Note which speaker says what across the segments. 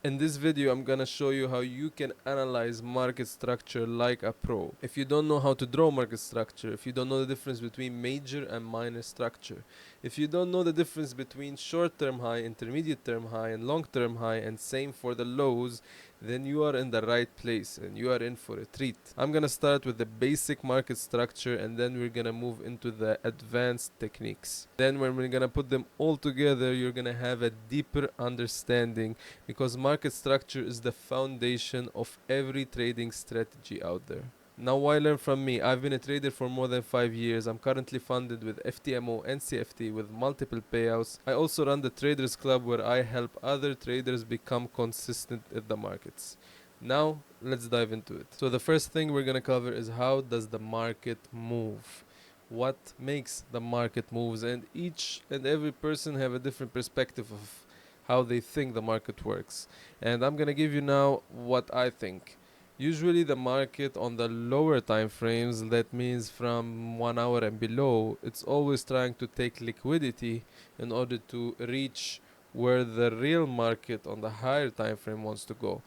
Speaker 1: In this video, I'm gonna show you how you can analyze market structure like a pro. If you don't know how to draw market structure, if you don't know the difference between major and minor structure, if you don't know the difference between short-term high, intermediate term high, and long-term high, and same for the lows, then you are in the right place and you are in for a treat. I'm gonna start with the basic market structure and then we're gonna move into the advanced techniques. Then when we're gonna put them all together, you're gonna have a deeper understanding because market structure is the foundation of every trading strategy out there. Now why learn from me? I've been a trader for more than 5 years. I'm currently funded with FTMO and CFT with multiple payouts. I also run the Traders Club where I help other traders become consistent in the markets. Now let's dive into it. So the first thing we're gonna cover is how does the market move? What makes the market moves, and each and every person have a different perspective of how they think the market works. And I'm gonna give you now what I think. Usually the market on the lower time frames, that means from 1 hour and below, it's always trying to take liquidity in order to reach where the real market on the higher time frame wants to go.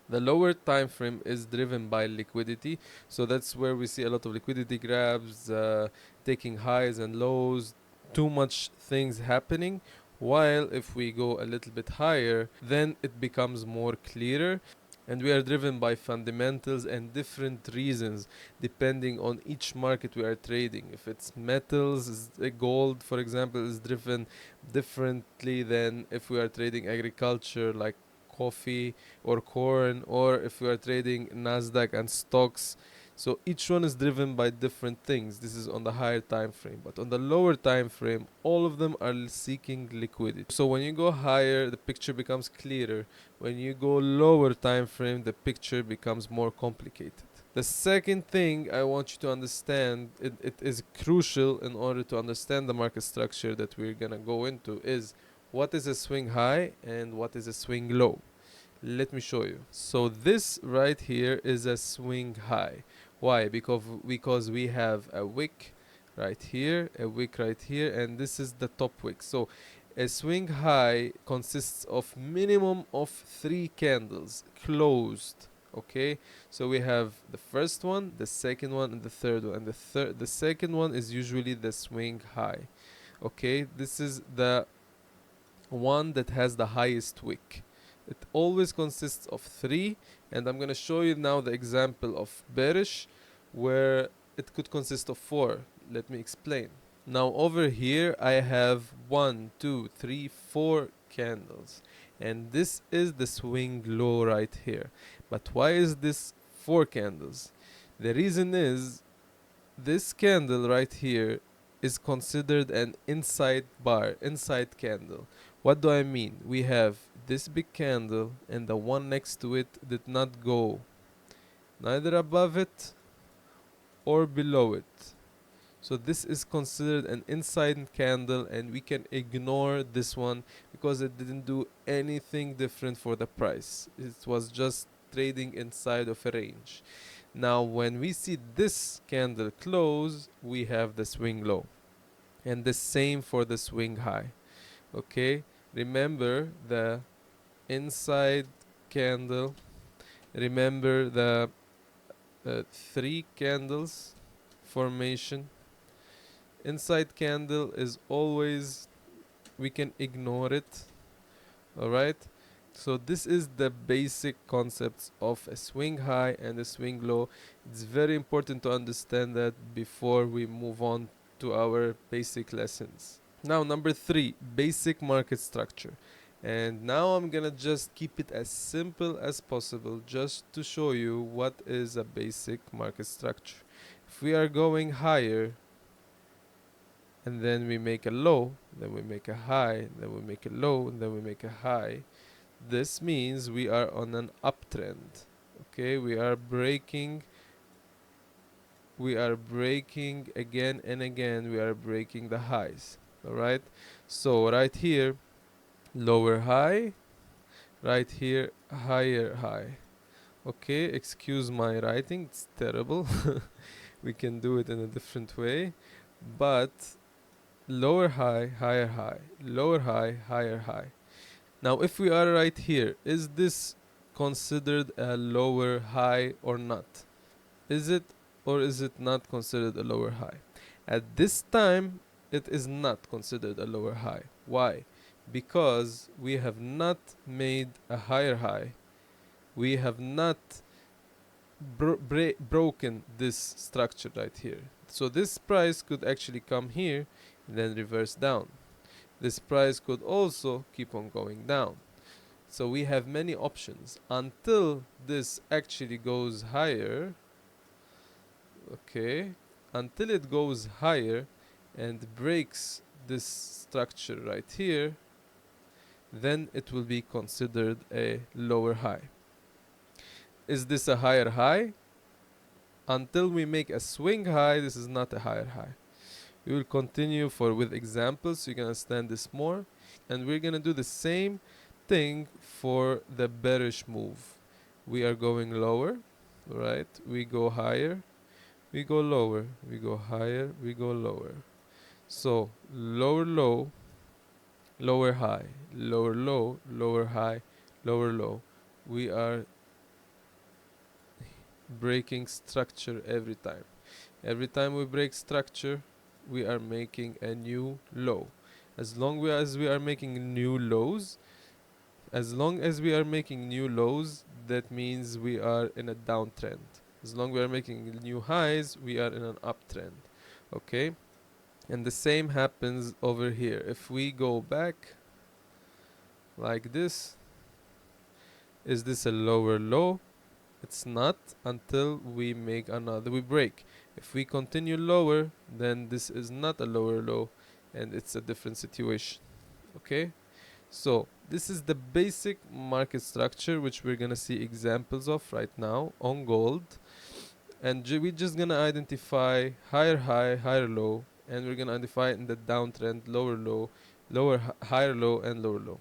Speaker 1: The lower time frame is driven by liquidity, so that's where we see a lot of liquidity grabs, taking highs and lows, too much things happening. While if we go a little bit higher, then it becomes more clearer and we are driven by fundamentals and different reasons depending on each market we are trading. If it's metals, gold for example is driven differently than if we are trading agriculture like coffee or corn, or if we are trading Nasdaq and stocks. So each one is driven by different things. This is on the higher time frame, but on the lower time frame all of them are seeking liquidity. So when you go higher the picture becomes clearer. When you go lower time frame the picture becomes more complicated. The second thing I want you to understand, it is crucial in order to understand the market structure that we're gonna go into, is what is a swing high and what is a swing low. Let me show you. So this right here is a swing high. Why? Because we have a wick right here, a wick right here, and this is the top wick. So a swing high consists of minimum of 3 candles closed. Okay, so we have the first one, the second one, and the third one. And the second one is usually the swing high. Okay, this is the one that has the highest wick. It always consists of 3, and I'm gonna show you now the example of bearish where it could consist of 4. Let me explain. Now over here I have 1, 2, 3, 4 candles, and this is the swing low right here. But why is this 4 candles? The reason is this candle right here is considered an inside bar, inside candle. What do I mean? We have this big candle and the one next to it did not go neither above it or below it. So this is considered an inside candle and we can ignore this one because it didn't do anything different for the price. It was just trading inside of a range. Now when we see this candle close, we have the swing low. And the same for the swing high. Okay, remember the inside candle, remember the 3 candles formation. Inside candle is always, we can ignore it. Alright, so this is the basic concepts of a swing high and a swing low. It's very important to understand that before we move on to our basic lessons. Now number 3, basic market structure. And now I'm gonna just keep it as simple as possible just to show you what is a basic market structure. If we are going higher and then we make a low, then we make a high, then we make a low, and then we make a high, this means we are on an uptrend. Okay, we are breaking again and again, we are breaking the highs. Alright, so right here lower high, right here higher high. Okay, excuse my writing, it's terrible. We can do it in a different way, but lower high, higher high, lower high, higher high. Now if we are right here, is this considered a lower high or not? Is it or is it not considered a lower high? At this time, it is not considered a lower high. Why? Because we have not made a higher high. We have not broken this structure right here. So this price could actually come here and then reverse down. This price could also keep on going down. So we have many options until this actually goes higher. Okay, until it goes higher and breaks this structure right here, then it will be considered a lower high. Is this a higher high? Until we make a swing high, this is not a higher high. We will continue with examples so you can understand this more, and we're gonna do the same thing for the bearish move. We are going lower, right? We go higher, we go lower, we go higher, we go lower. So lower low, lower high, lower low, lower high, lower low. We are breaking structure every time. Every time we break structure, we are making a new low. As long as we are making new lows, that means we are in a downtrend. As long as we are making new highs, we are in an uptrend. Okay? And the same happens over here. If we go back like this, is this a lower low? It's not until we make we break. If we continue lower, then this is not a lower low and it's a different situation. Okay? So this is the basic market structure which we're gonna see examples of right now on gold. And we're just gonna identify higher high, higher low, and we're gonna identify in the downtrend lower low, higher low, and lower low.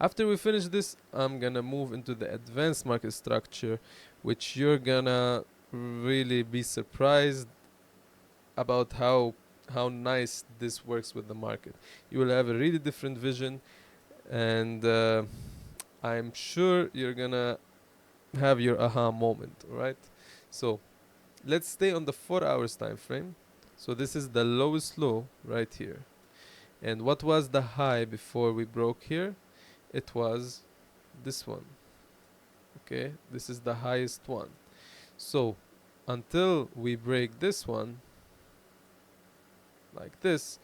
Speaker 1: After we finish this, I'm gonna move into the advanced market structure, which you're gonna really be surprised about how nice this works with the market. You will have a really different vision, and I'm sure you're gonna have your aha moment. All right, so let's stay on the 4 hours time frame. So this is the lowest low right here, and what was the high before we broke here? It was this one. Okay, this is the highest one. So until we break this one like this,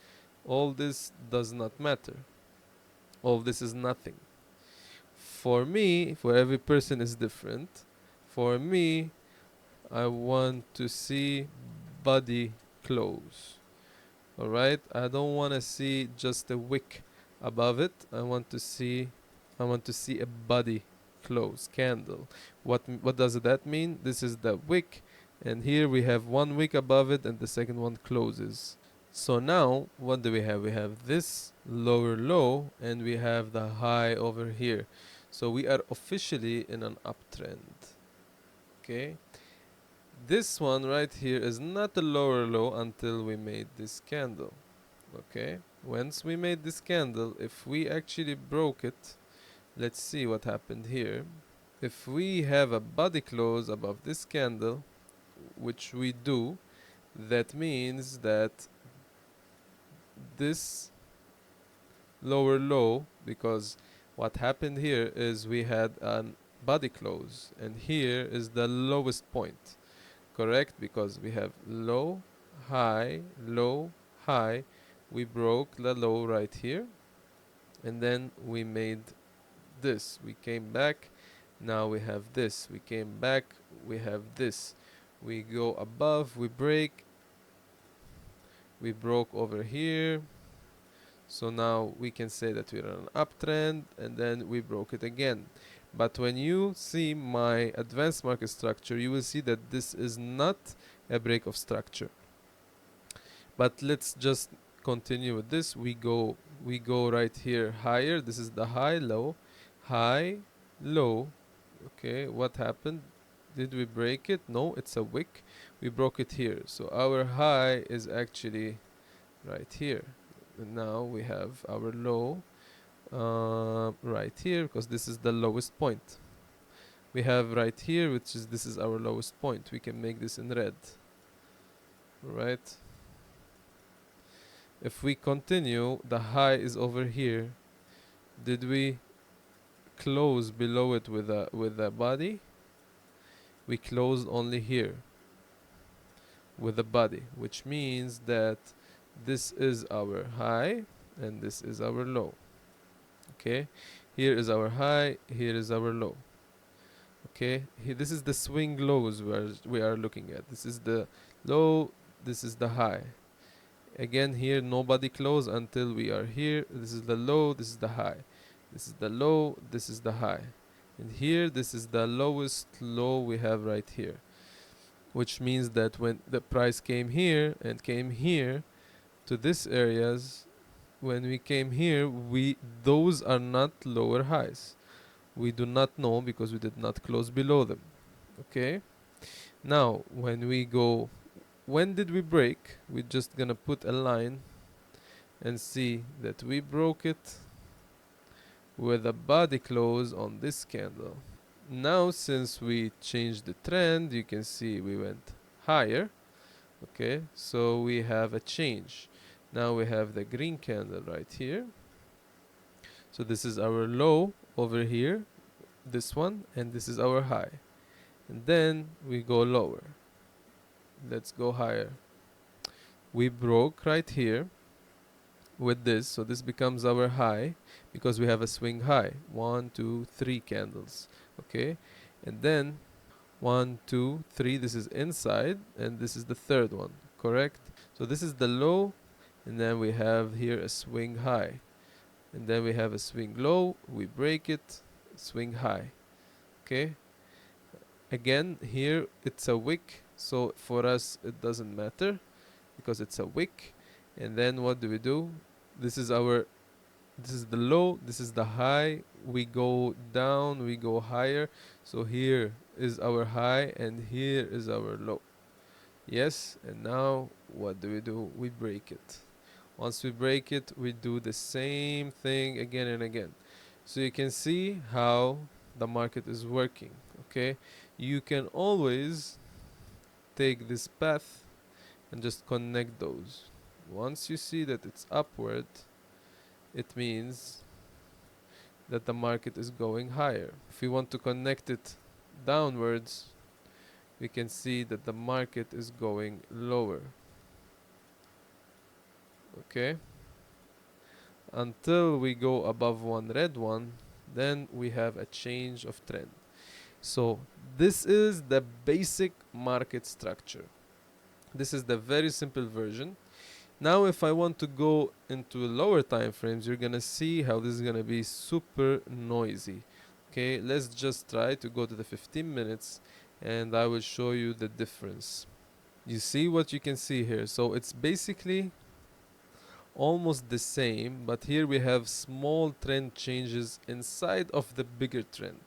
Speaker 1: all this does not matter. All this is nothing. For me, for every person is different. For me, I want to see body close. Alright, I don't want to see just a wick above it. I want to see a body close candle. What does that mean? This is the wick, and here we have one wick above it and the second one closes. So now what do we have? We have this lower low and we have the high over here. So we are officially in an uptrend. Okay, this one right here is not a lower low until we made this candle. Okay, once we made this candle, if we actually broke it, let's see what happened here. If we have a body close above this candle, which we do, that means that this lower low, because what happened here is we had a body close and here is the lowest point, correct? Because we have low, high, low, high. We broke the low right here and then we made this. We came back, now we have this. We came back, we have this. We go above, we break, we broke over here. So now we can say that we're on an uptrend and then we broke it again. But when you see my advanced market structure, you will see that this is not a break of structure. But let's just continue with this. We go right here higher. This is the high, low, high, low. Okay, what happened? Did we break it? No, it's a wick. We broke it here. So our high is actually right here. And now we have our low right here, because this is the lowest point. We have right here, which is this is our lowest point. We can make this in red, right? If we continue, the high is over here. Did we close below it with a body? We closed only here with a body, which means that this is our high and this is our low. Okay, here is our high, here is our low. Okay, here, this is the swing lows we are looking at. This is the low, this is the high. Again, here nobody close until we are here. This is the low, this is the high. This is the low, this is the high. And here, this is the lowest low we have right here. Which means that when the price came here and came here to this areas, when we came here, those are not lower highs. We do not know because we did not close below them. Okay? Now, when did we break? We're just gonna put a line and see that we broke it with a body close on this candle. Now, since we changed the trend, you can see we went higher. Okay, so we have a change. Now we have the green candle right here. So this is our low over here, this one, and this is our high. And then we go lower. Let's go higher. We broke right here with this, so this becomes our high because we have a swing high. 1, 2, 3 candles. Okay, and then 1, 2, 3, this is inside, and this is the third one, correct? So this is the low, and then we have here a swing high, and then we have a swing low, we break it, swing high. Okay, again here it's a wick, so for us it doesn't matter because it's a wick. And then what do? This is the low, this is the high, we go down, we go higher. So here is our high and here is our low. Yes, and now what do? We break it. Once we break it, we do the same thing again and again. So you can see how the market is working. Okay, you can always take this path and just connect those. Once you see that it's upward, it means that the market is going higher. If we want to connect it downwards, we can see that the market is going lower. Okay, until we go above one red one, then we have a change of trend. So this is the basic market structure. This is the very simple version. Now if I want to go into lower time frames, you're gonna see how this is gonna be super noisy. Okay, let's just try to go to the 15 minutes and I will show you the difference. You see what you can see here. So it's basically almost the same, but here we have small trend changes inside of the bigger trend.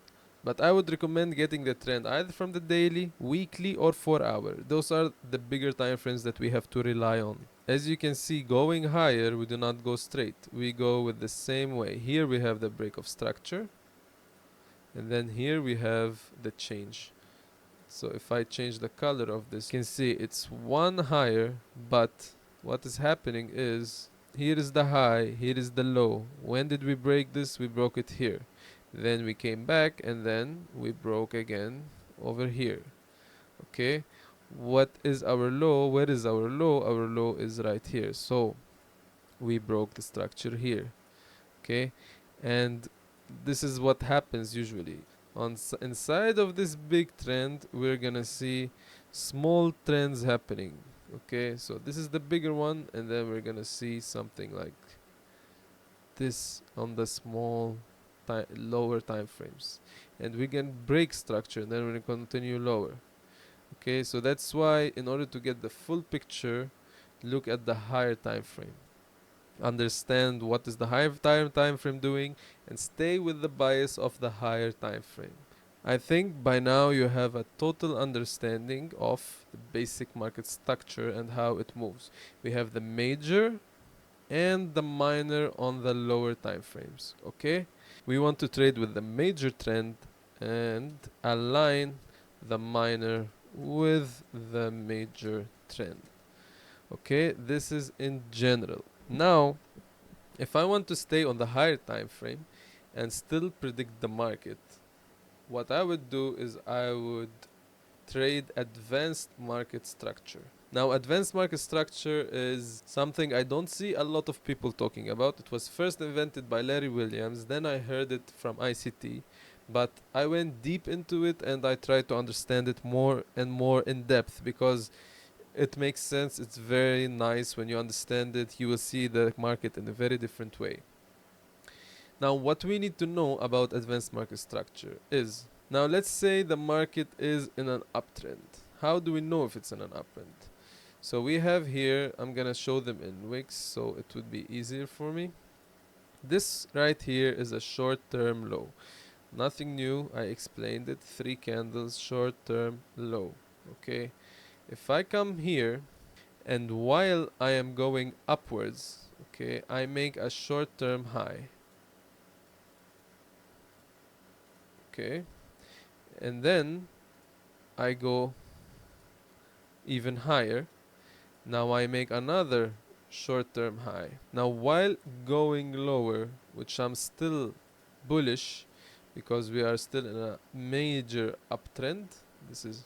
Speaker 1: But I would recommend getting the trend either from the daily, weekly, or 4 hour. Those are the bigger time frames that we have to rely on. As you can see, going higher, we do not go straight. We go with the same way. Here we have the break of structure. And then here we have the change. So if I change the color of this, you can see it's one higher, but what is happening is here is the high, here is the low. When did we break this? We broke it here. Then we came back and then we broke again over here. Okay, what is our low? Where is our low? Our low is right here. So we broke the structure here. Okay, and this is what happens usually on inside of this big trend. We're gonna see small trends happening. Okay, so this is the bigger one, and then we're gonna see something like this on the small lower time frames, and we can break structure and then we're gonna continue lower. Okay, so that's why in order to get the full picture, look at the higher time frame, understand what is the higher time frame doing, and stay with the bias of the higher time frame. I think by now you have a total understanding of the basic market structure and how it moves. We have the major and the minor on the lower time frames. Okay, we want to trade with the major trend and align the minor with the major trend. Okay, this is in general. Now if I want to stay on the higher time frame and still predict the market, what I would do is I would trade advanced market structure. Now, advanced market structure is something I don't see a lot of people talking about. It was first invented by Larry Williams, then I heard it from ICT, but I went deep into it and I tried to understand it more and more in depth because it makes sense. It's very nice when you understand it. You will see the market in a very different way. Now, what we need to know about advanced market structure is, now let's say the market is in an uptrend. How do we know if it's in an uptrend? So we have here, I'm gonna show them in Wix so it would be easier for me. This right here is a short-term low. Nothing new, I explained it. 3 candles, short-term low. Okay, if I come here and while I am going upwards, okay, I make a short-term high. Okay, and then I go even higher. Now I make another short-term high. Now while going lower, which I'm still bullish because we are still in a major uptrend. This is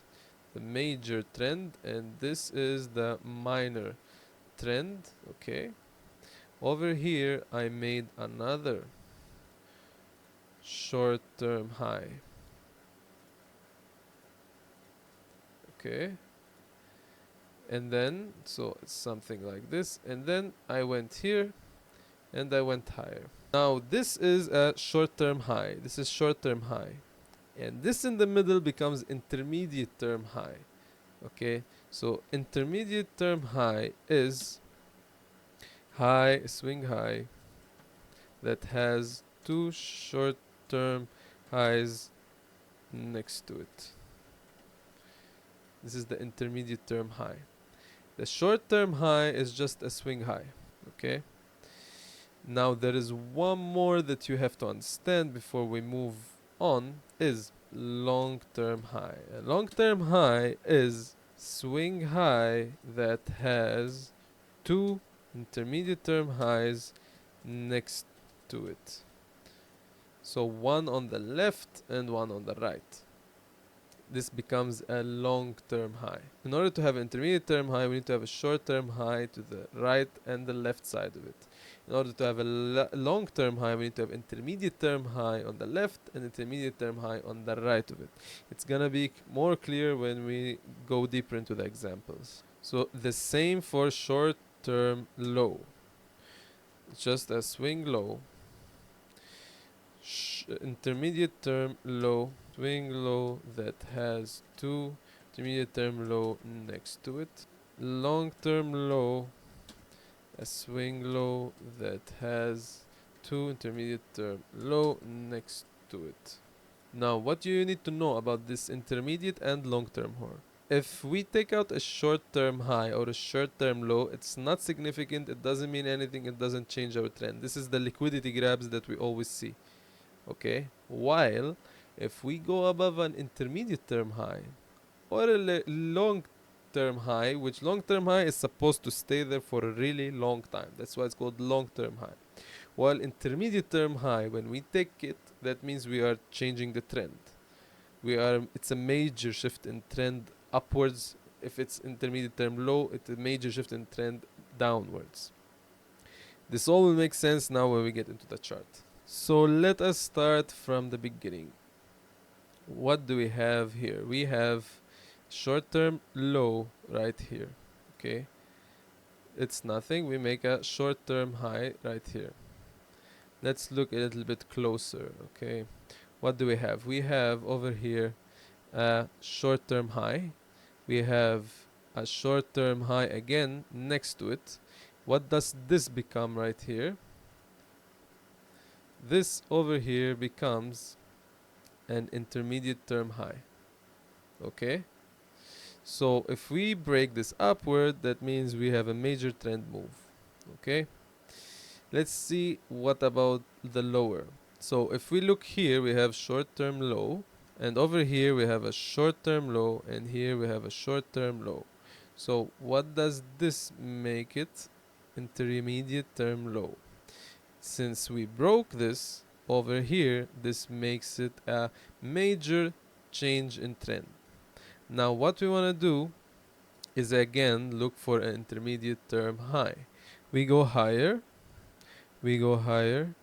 Speaker 1: the major trend and this is the minor trend. Okay, over here I made another short-term high. Okay, and then so it's something like this, and then I went here and I went higher. Now this is a short-term high, this is short-term high, and this in the middle becomes intermediate term high. Okay, so intermediate term high is high, swing high that has 2 short-term highs next to it. This is the intermediate term high. The short-term high is just a swing high. Okay, now there is one more that you have to understand before we move on, is long-term high. A long-term high is swing high that has 2 intermediate term highs next to it. So one on the left and one on the right. This becomes a long-term high. In order to have an intermediate term high, we need to have a short-term high to the right and the left side of it. In order to have a long-term high, we need to have intermediate term high on the left and intermediate term high on the right of it. It's gonna be more clear when we go deeper into the examples. So the same for short-term low. It's just a swing low. Intermediate term low, swing low that has 2 intermediate term low next to it. Long term low, a swing low that has 2 intermediate term low next to it. Now what do you need to know about this intermediate and long term horror? If we take out a short term high or a short term low, it's not significant, it doesn't mean anything, it doesn't change our trend. This is the liquidity grabs that we always see. Okay, while if we go above an intermediate term high or a long term high, which long term high is supposed to stay there for a really long time, that's why it's called long term high, while intermediate term high, when we take it, that means we are changing the trend. It's a major shift in trend upwards. If it's intermediate term low, it's a major shift in trend downwards. This all will make sense now when we get into the chart. So let us start from the beginning. What do we have here? We have short-term low right here. Okay, it's nothing. We make a short-term high right here. Let's look a little bit closer. Okay, what do we have? We have over here a short-term high. We have a short-term high again next to it. What does this become right here? This over here becomes an intermediate term high. Okay, so if we break this upward, that means we have a major trend move. Okay, Let's see what about the lower. So if we look here, we have short-term low, and over here we have a short-term low, and here we have a short-term low. So what does this make it? Intermediate term low. Since we broke this over here, this makes it a major change in trend. Now what we want to do is again look for an intermediate term high. We go higher, we go higher,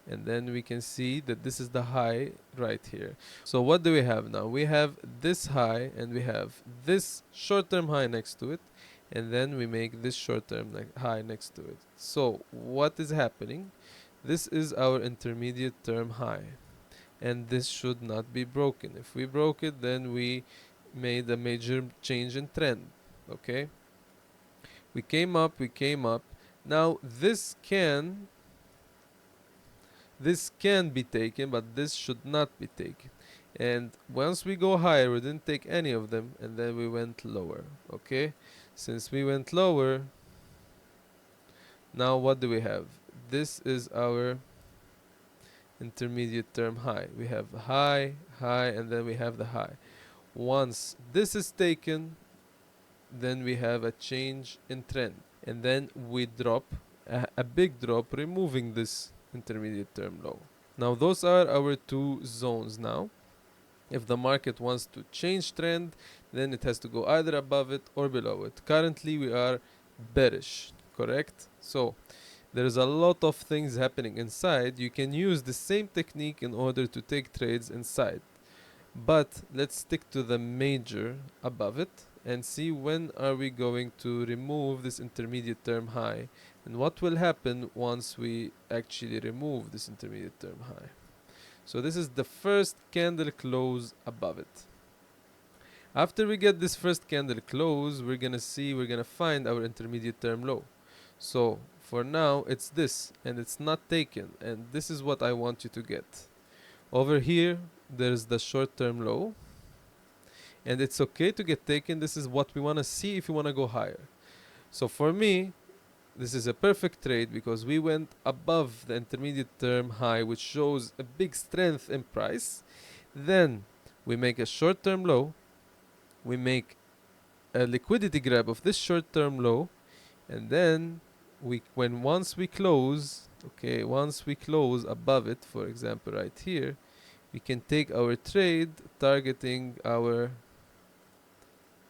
Speaker 1: and then we can see that this is the high right here. So what do we have now? We have this high and we have this short-term high next to it, and then we make this short-term high next to it. So what is happening? This is our intermediate term high, and this should not be broken. If we broke it, then we made a major change in trend. Okay, we came up, we came up. Now this can be taken, but this should not be taken. And once we go higher, we didn't take any of them, and then we went lower. Okay, since we went lower, now what do we have? This is our intermediate term high. We have high, high, and then we have the high. Once this is taken, then we have a change in trend, and then we drop a big drop, removing this intermediate term low. Now those are our two zones. Now if the market wants to change trend, then it has to go either above it or below it. Currently we are bearish, correct? So there's a lot of things happening inside. You can use the same technique in order to take trades inside, but let's stick to the major above it and see when are we going to remove this intermediate term high, and what will happen once we actually remove this intermediate term high. So this is the first candle close above it. After we get this first candle close, we're gonna find our intermediate term low. So for now it's this, and it's not taken, and this is what I want you to get. Over here there's the short term low, and it's okay to get taken. This is what we want to see if you want to go higher. So for me, this is a perfect trade because we went above the intermediate term high, which shows a big strength in price. Then we make a short term low, we make a liquidity grab of this short term low, and then once we close, okay, once we close above it, for example right here, we can take our trade targeting our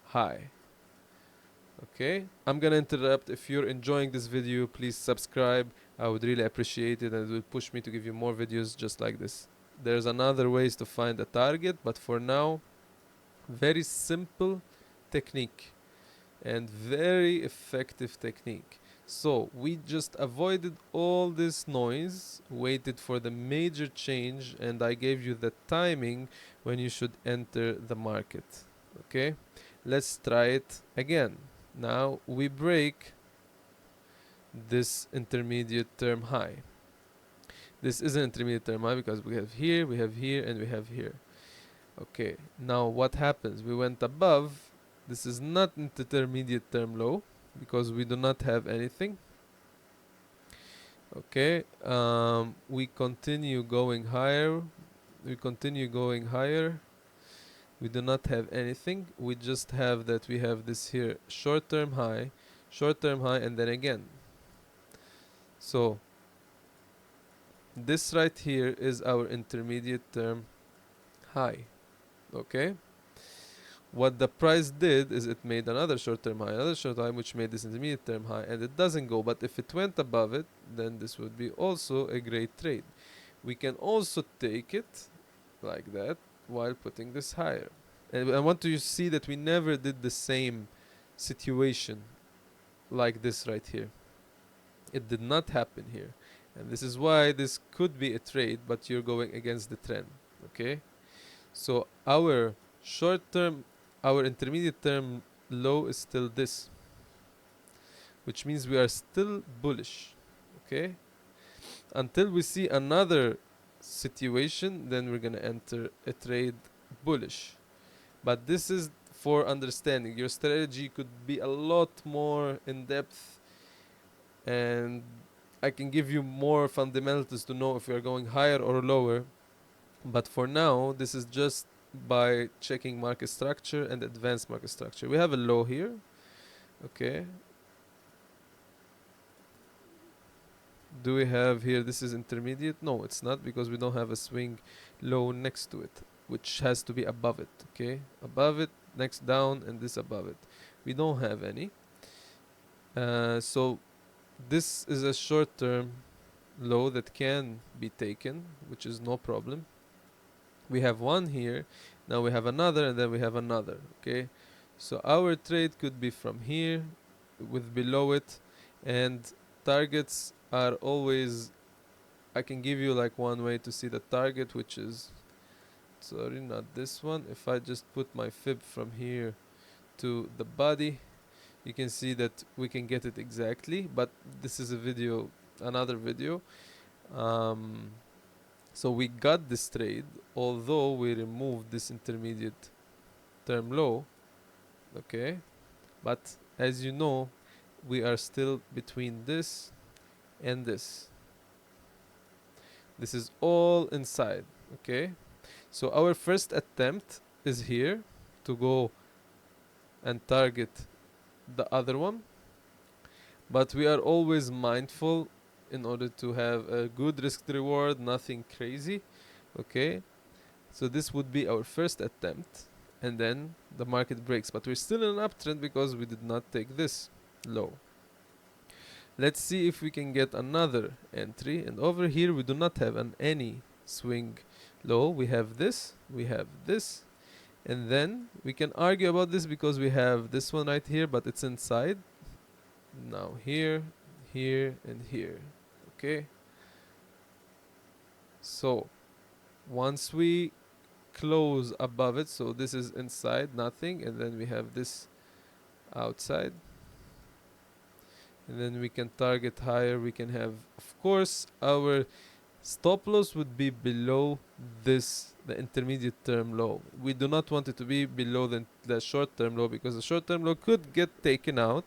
Speaker 1: high. Okay, I'm gonna interrupt. If you're enjoying this video, please subscribe. I would really appreciate it, and it will push me to give you more videos just like this. There's another ways to find a target, but for now, very simple technique and very effective technique. So we just avoided all this noise, waited for the major change, and I gave you the timing when you should enter the market. Okay, let's try it again. Now we break this intermediate term high. This is an intermediate term high because we have here, and we have here. Okay, now what happens? We went above. This is not intermediate term low because we do not have anything. Okay, we continue going higher. We continue going higher. We do not have anything. We just have that we have this here short-term high, and then again. So this right here is our intermediate term high. Okay, what the price did is it made another short-term high, which made this intermediate term high, and it doesn't go. But if it went above it, then this would be also a great trade. We can also take it like that while putting this higher. And I want to see that we never did the same situation like this right here. It did not happen here, and this is why this could be a trade, but you're going against the trend. Okay, so our intermediate term low is still this, which means we are still bullish. Okay, until we see another situation, then we're gonna enter a trade bullish. But this is for understanding. Your strategy could be a lot more in depth, and I can give you more fundamentals to know if we are going higher or lower, but for now this is just by checking market structure and advanced market structure. We have a low here, okay. Do we have here, this is intermediate? No, it's not, because we don't have a swing low next to it, which has to be above it, okay. Above it, next down, and this above it. We don't have any. So this is a short-term low that can be taken, which is no problem. We have one here, now we have another, and then we have another, okay. So our trade could be from here with below it, and targets are always, I can give you like one way to see the target, which is, sorry, not this one. If I just put my fib from here to the body, you can see that we can get it exactly, but this is a video, another video. So we got this trade, although we removed this intermediate term low, okay. But as you know, we are still between this and this. This is all inside, okay. So our first attempt is here to go and target the other one, but we are always mindful in order to have a good risk to reward, nothing crazy, okay. So this would be our first attempt, and then the market breaks, but we're still in an uptrend because we did not take this low. Let's see if we can get another entry, and over here we do not have any swing low. We have this, and then we can argue about this because we have this one right here, but it's inside. Now here, here, and here, okay. So once we close above it, so this is inside, nothing, and then we have this outside, and then we can target higher. We can have, of course, our stop loss would be below this, the intermediate term low. We do not want it to be below the short term low, because the short term low could get taken out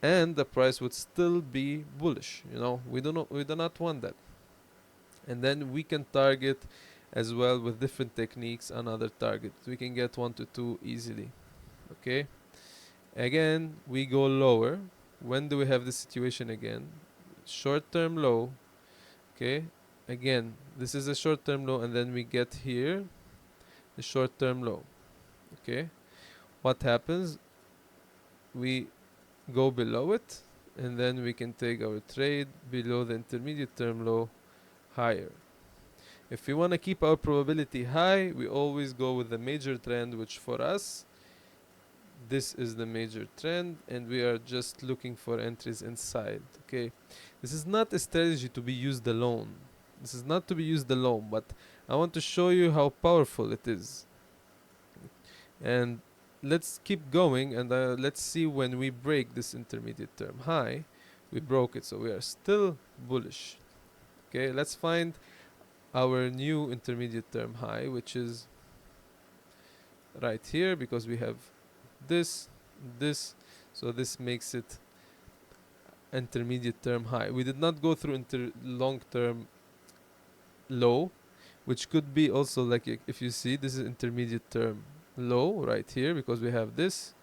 Speaker 1: and the price would still be bullish. You know, we do not want that. And then we can target as well with different techniques another target. We can get 1 to 2 easily, okay. Again, we go lower. When do we have this situation again? Short term low, okay. Again, this is a short term low, and then we get here the short term low, okay. What happens? We go below it, and then we can take our trade below the intermediate term low higher. If we want to keep our probability high, we always go with the major trend, which for us, this is the major trend, and we are just looking for entries inside, okay. This is not a strategy to be used alone. This is not to be used alone, but I want to show you how powerful it is. And let's keep going, and let's see when we break this intermediate term high. We broke it, so we are still bullish, okay. Let's find our new intermediate term high, which is right here, because we have this, so this makes it intermediate term high. We did not go through long term low, which could be also like, if you see, this is intermediate term low right here, because we have this,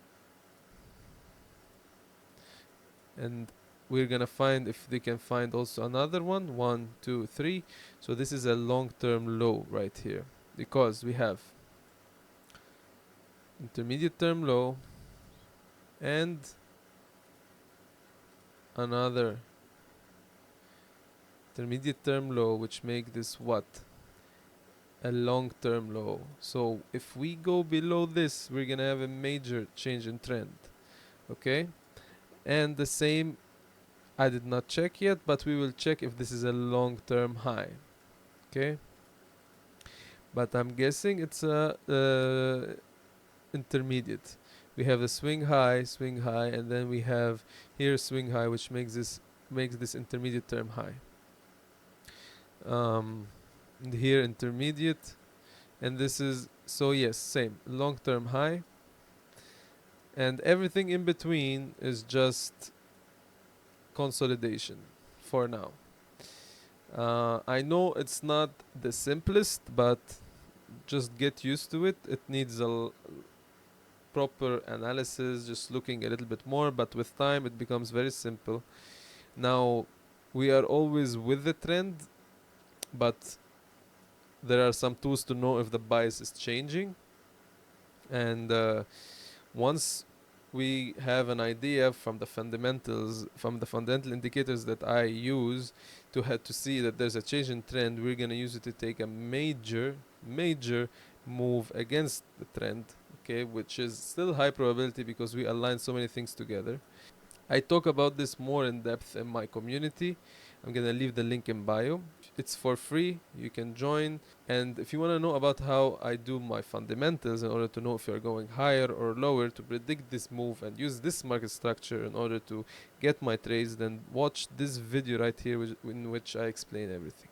Speaker 1: and we're gonna find if they can find also another one, 1, 2, 3. So this is a long-term low right here, because we have intermediate term low and another intermediate term low, which make this what? A long-term low. So if we go below this, we're gonna have a major change in trend, okay. And the same, I did not check yet, but we will check if this is a long-term high, okay. But I'm guessing it's a intermediate. We have a swing high, and then we have here swing high, which makes this intermediate term high. And here intermediate, and this is, so yes, same long-term high, and everything in between is just consolidation for now. I know it's not the simplest, but just get used to it. It needs proper analysis, just looking a little bit more, but with time it becomes very simple. Now, we are always with the trend, but there are some tools to know if the bias is changing. And once we have an idea from the fundamentals, from the fundamental indicators that I use to see that there's a change in trend, we're gonna use it to take a major move against the trend, okay, which is still high probability because we align so many things together. I talk about this more in depth in my community. I'm gonna leave the link in bio. It's for free, you can join. And if you wanna know about how I do my fundamentals in order to know if you're going higher or lower to predict this move and use this market structure in order to get my trades, then watch this video right here in which I explain everything.